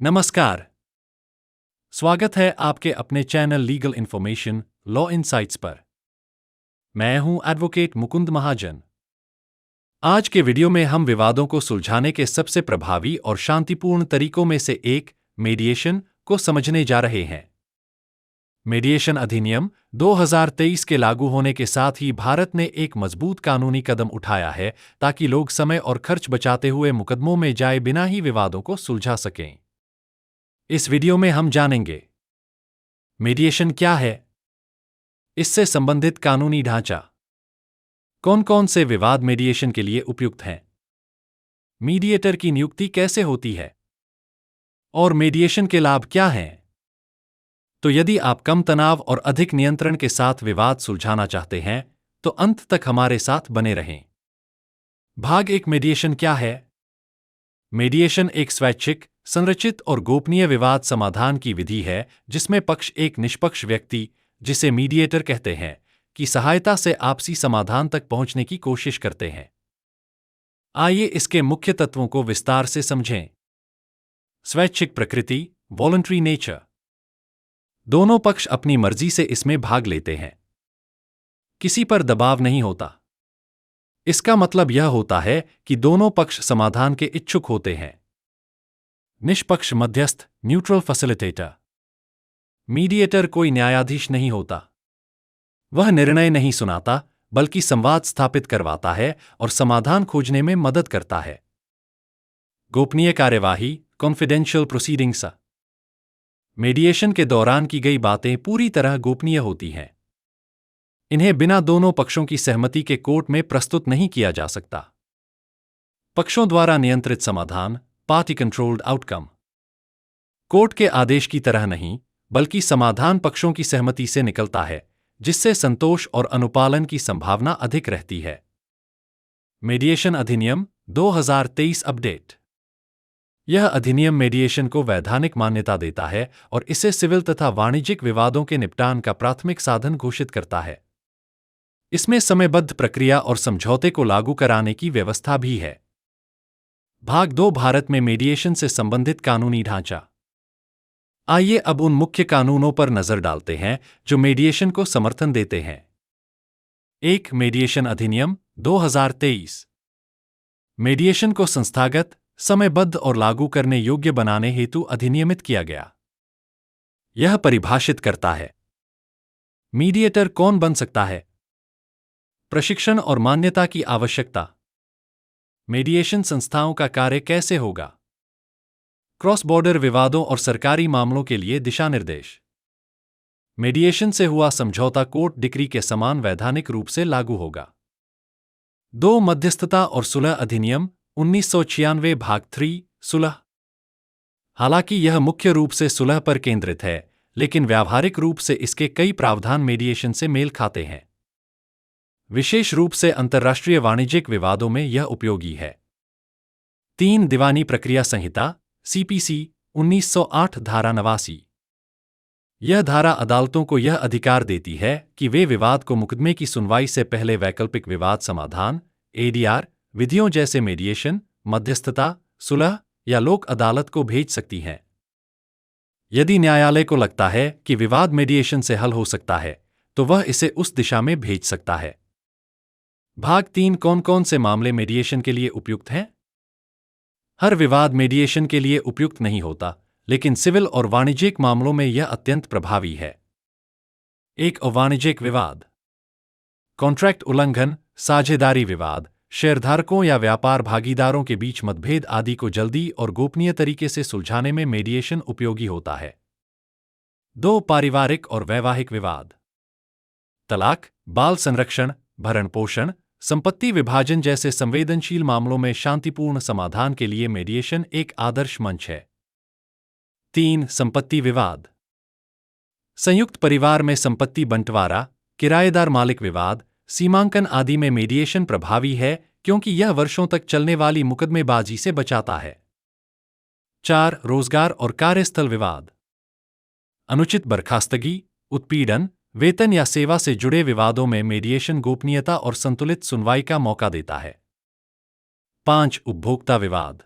नमस्कार। स्वागत है आपके अपने channel legal information law insights पर। मैं हूं एडवोकेट मुकुंद महाजन। आज के वीडियो में हम विवादों को सुलझाने के सबसे प्रभावी और शांतिपूर्ण तरीकों में से एक मीडिएशन को समझने जा रहे हैं। मीडिएशन अधिनियम 2023 के लागू होने के साथ ही भारत ने एक मजबूत कानूनी कदम उठाया है ताकि लोग समय और खर्च बचाते हुए मुकदमों में जाए बिना ही विवादों को सुलझा सकें। इस वीडियो में हम जानेंगे मीडिएशन क्या है, इससे संबंधित कानूनी ढांचा, कौन कौन से विवाद मीडिएशन के लिए उपयुक्त हैं, मीडिएटर की नियुक्ति कैसे होती है और मीडिएशन के लाभ क्या हैं। तो यदि आप कम तनाव और अधिक नियंत्रण के साथ विवाद सुलझाना चाहते हैं तो अंत तक हमारे साथ बने रहें। भाग 1 मीडिएशन क्या है? मीडिएशन एक स्वैच्छिक, संरचित और गोपनीय विवाद समाधान की विधि है जिसमें पक्ष एक निष्पक्ष व्यक्ति, जिसे मीडिएटर कहते हैं, की सहायता से आपसी समाधान तक पहुंचने की कोशिश करते हैं। आइए इसके मुख्य तत्वों को विस्तार से समझें। स्वैच्छिक प्रकृति, वॉलंटरी नेचर। दोनों पक्ष अपनी मर्जी से इसमें भाग लेते हैं। किसी पर दबाव नहीं होता। इसका मतलब यह होता है कि दोनों पक्ष समाधान के इच्छुक होते हैं। निष्पक्ष मध्यस्थ, न्यूट्रल फैसिलिटेटर। मीडिएटर कोई न्यायाधीश नहीं होता। वह निर्णय नहीं सुनाता बल्कि संवाद स्थापित करवाता है और समाधान खोजने में मदद करता है। गोपनीय कार्यवाही, कॉन्फिडेंशियल प्रोसीडिंग्स। मीडिएशन के दौरान की गई बातें पूरी तरह गोपनीय होती हैं। इन्हें बिना दोनों पक्षों की सहमति के कोर्ट में प्रस्तुत नहीं किया जा सकता। पक्षों द्वारा नियंत्रित समाधान, पार्टी कंट्रोल्ड आउटकम। कोर्ट के आदेश की तरह नहीं, बल्कि समाधान पक्षों की सहमति से निकलता है, जिससे संतोष और अनुपालन की संभावना अधिक रहती है। मीडिएशन अधिनियम 2023 अपडेट। यह अधिनियम मीडिएशन को वैधानिक मान्यता देता है और इसे सिविल तथा वाणिज्यिक विवादों के निपटान का प्राथमिक साधन घोषित करता है। इसमें समयबद्ध प्रक्रिया और समझौते को लागू कराने की व्यवस्था भी है। भाग 2 भारत में मीडिएशन से संबंधित कानूनी ढांचा। आइए अब उन मुख्य कानूनों पर नजर डालते हैं जो मीडिएशन को समर्थन देते हैं। 1. मीडिएशन अधिनियम 2023। मीडिएशन को संस्थागत, समयबद्ध और लागू करने योग्य बनाने हेतु अधिनियमित किया गया। यह परिभाषित करता है मीडिएटर कौन बन सकता है, प्रशिक्षण और मान्यता की आवश्यकता, मीडिएशन संस्थाओं का कार्य कैसे होगा, क्रॉस बॉर्डर विवादों और सरकारी मामलों के लिए दिशा निर्देश। मीडिएशन से हुआ समझौता कोर्ट डिक्री के समान वैधानिक रूप से लागू होगा। 2. मध्यस्थता और सुलह अधिनियम 1996 भाग 3 सुलह। हालांकि यह मुख्य रूप से सुलह पर केंद्रित है, लेकिन व्यावहारिक रूप से इसके कई प्रावधान मीडिएशन से मेल खाते हैं। विशेष रूप से अंतर्राष्ट्रीय वाणिज्यिक विवादों में यह उपयोगी है। 3. दीवानी प्रक्रिया संहिता सीपीसी 1908 धारा 89। यह धारा अदालतों को यह अधिकार देती है कि वे विवाद को मुकदमे की सुनवाई से पहले वैकल्पिक विवाद समाधान एडीआर विधियों जैसे मीडिएशन, मध्यस्थता, सुलह या लोक अदालत को भेज सकती हैं। यदि न्यायालय को लगता है कि विवाद मीडिएशन से हल हो सकता है तो वह इसे उस दिशा में भेज सकता है। भाग 3 कौन कौन से मामले मीडिएशन के लिए उपयुक्त हैं? हर विवाद मीडिएशन के लिए उपयुक्त नहीं होता, लेकिन सिविल और वाणिज्यिक मामलों में यह अत्यंत प्रभावी है। 1. अवाणिज्यिक विवाद। कॉन्ट्रैक्ट उल्लंघन, साझेदारी विवाद, शेयरधारकों या व्यापार भागीदारों के बीच मतभेद आदि को जल्दी और गोपनीय तरीके से सुलझाने में मीडिएशन उपयोगी होता है। 2. पारिवारिक और वैवाहिक विवाद। तलाक, बाल संरक्षण, भरण पोषण, संपत्ति विभाजन जैसे संवेदनशील मामलों में शांतिपूर्ण समाधान के लिए मीडिएशन एक आदर्श मंच है। 3. संपत्ति विवाद। संयुक्त परिवार में संपत्ति बंटवारा, किराएदार मालिक विवाद, सीमांकन आदि में मीडिएशन प्रभावी है क्योंकि यह वर्षों तक चलने वाली मुकदमेबाजी से बचाता है। 4. रोजगार और कार्यस्थल विवाद। अनुचित बर्खास्तगी, उत्पीड़न, वेतन या सेवा से जुड़े विवादों में मीडिएशन गोपनीयता और संतुलित सुनवाई का मौका देता है। 5. उपभोक्ता विवाद।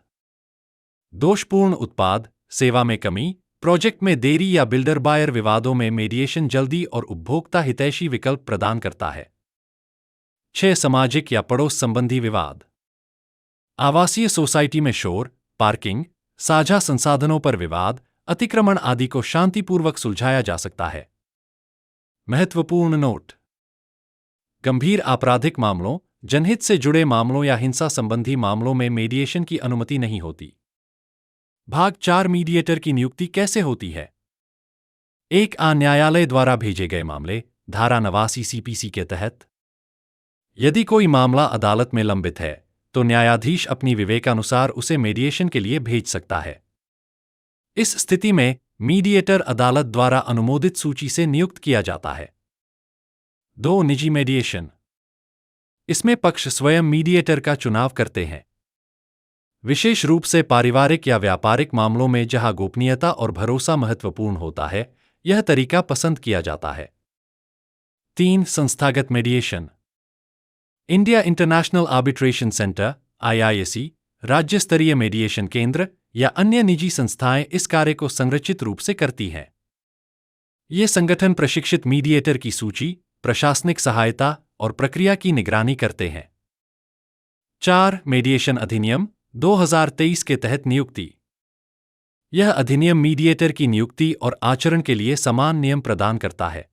दोषपूर्ण उत्पाद, सेवा में कमी, प्रोजेक्ट में देरी या बिल्डर बायर विवादों में मीडिएशन जल्दी और उपभोक्ता हितैषी विकल्प प्रदान करता है। 6. सामाजिक या पड़ोस संबंधी विवाद। आवासीय सोसाइटी में शोर, पार्किंग, साझा संसाधनों पर विवाद, अतिक्रमण आदि को शांतिपूर्वक सुलझाया जा सकता है। महत्वपूर्ण नोट: गंभीर आपराधिक मामलों, जनहित से जुड़े मामलों या हिंसा संबंधी मामलों में मीडिएशन की अनुमति नहीं होती। भाग 4 मीडिएटर की नियुक्ति कैसे होती है? 1. न्यायालय द्वारा भेजे गए मामले, धारा 89 CPC के तहत। यदि कोई मामला अदालत में लंबित है, तो न्यायाधीश अपनी विवेकानुसार उसे मीडिएशन के लिए भेज सकता है। इस स्थिति में मीडिएटर अदालत द्वारा अनुमोदित सूची से नियुक्त किया जाता है। 2. निजी मीडिएशन। इसमें पक्ष स्वयं मीडिएटर का चुनाव करते हैं। विशेष रूप से पारिवारिक या व्यापारिक मामलों में जहां गोपनीयता और भरोसा महत्वपूर्ण होता है, यह तरीका पसंद किया जाता है। 3. संस्थागत mediation. India international arbitration centre IISC, राज्य स्तरीय मीडिएशन केंद्र या अन्य निजी संस्थाएं इस कार्य को संरचित रूप से करती हैं। ये संगठन प्रशिक्षित मीडिएटर की सूची, प्रशासनिक सहायता और प्रक्रिया की निगरानी करते हैं। 4. मीडिएशन अधिनियम 2023 के तहत नियुक्ति। यह अधिनियम मीडिएटर की नियुक्ति और आचरण के लिए समान नियम प्रदान करता है।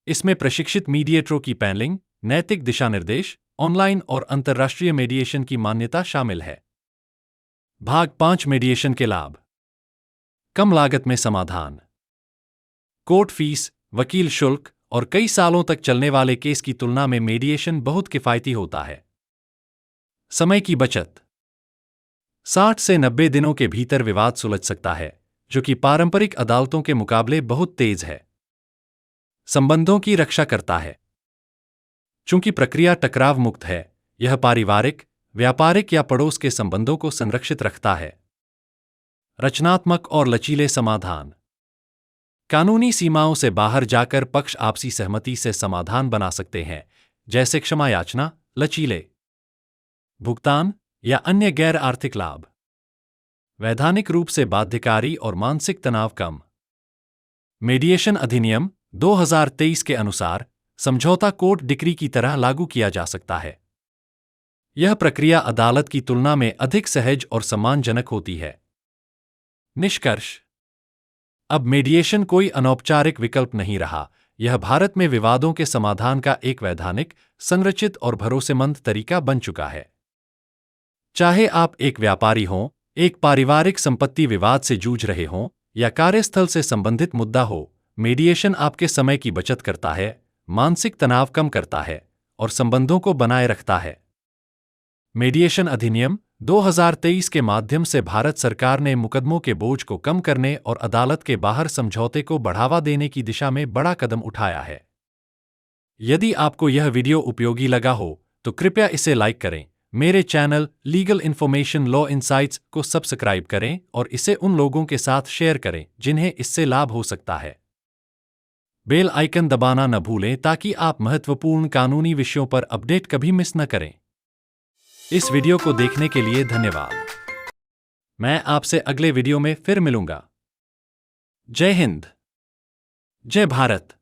इसमें प्रशिक्षित मीडिएटरों की पैनलिंग, नैतिक दिशानिर्देश, ऑनलाइन और अंतर्राष्ट्रीय मीडिएशन की मान्यता शामिल है। भाग 5 मीडिएशन के लाभ। कम लागत में समाधान। कोर्ट फीस, वकील शुल्क और कई सालों तक चलने वाले केस की तुलना में मीडिएशन बहुत किफायती होता है। समय की बचत। 60 से 90 दिनों के भीतर विवाद सुलझ सकता है, जो कि पारंपरिक अदालतों के मुकाबले बहुत तेज है। संबंधों की रक्षा करता है। चूंकि प्रक्रिया टकराव मुक्त है, यह पारिवारिक, व्यापारिक या पड़ोस के संबंधों को संरक्षित रखता है। रचनात्मक और लचीले समाधान। कानूनी सीमाओं से बाहर जाकर पक्ष आपसी सहमति से समाधान बना सकते हैं, जैसे क्षमा याचना, लचीले भुगतान या अन्य गैर आर्थिक लाभ। वैधानिक रूप से बाध्यकारी और मानसिक तनाव कम। मीडिएशन अधिनियम 2023 के अनुसार समझौता कोर्ट डिक्री की तरह लागू किया जा सकता है। यह प्रक्रिया अदालत की तुलना में अधिक सहज और सम्मानजनक होती है। निष्कर्ष: अब मीडिएशन कोई अनौपचारिक विकल्प नहीं रहा, यह भारत में विवादों के समाधान का एक वैधानिक, संरचित और भरोसेमंद तरीका बन चुका है। चाहे आप एक व्यापारी हों, एक पारिवारिक संपत्ति विवाद से जूझ रहे हों या कार्यस्थल से संबंधित मुद्दा हो, मीडिएशन आपके समय की बचत करता है, मानसिक तनाव कम करता है और संबंधों को बनाए रखता है। मीडिएशन अधिनियम 2023 के माध्यम से भारत सरकार ने मुकदमों के बोझ को कम करने और अदालत के बाहर समझौते को बढ़ावा देने की दिशा में बड़ा कदम उठाया है। यदि आपको यह वीडियो उपयोगी लगा हो, तो कृपया इसे लाइक करें, मेरे channel legal information law insights को सब्सक्राइब करें और इसे उन लोगों के साथ शेयर करें जिन्हें इससे लाभ हो सकता है। बेल आइकन दबाना न भूलें ताकि आप महत्वपूर्ण कानूनी विषयों पर अपडेट कभी मिस न करें। इस वीडियो को देखने के लिए धन्यवाद। मैं आपसे अगले वीडियो में फिर मिलूंगा। जय हिंद, जय भारत।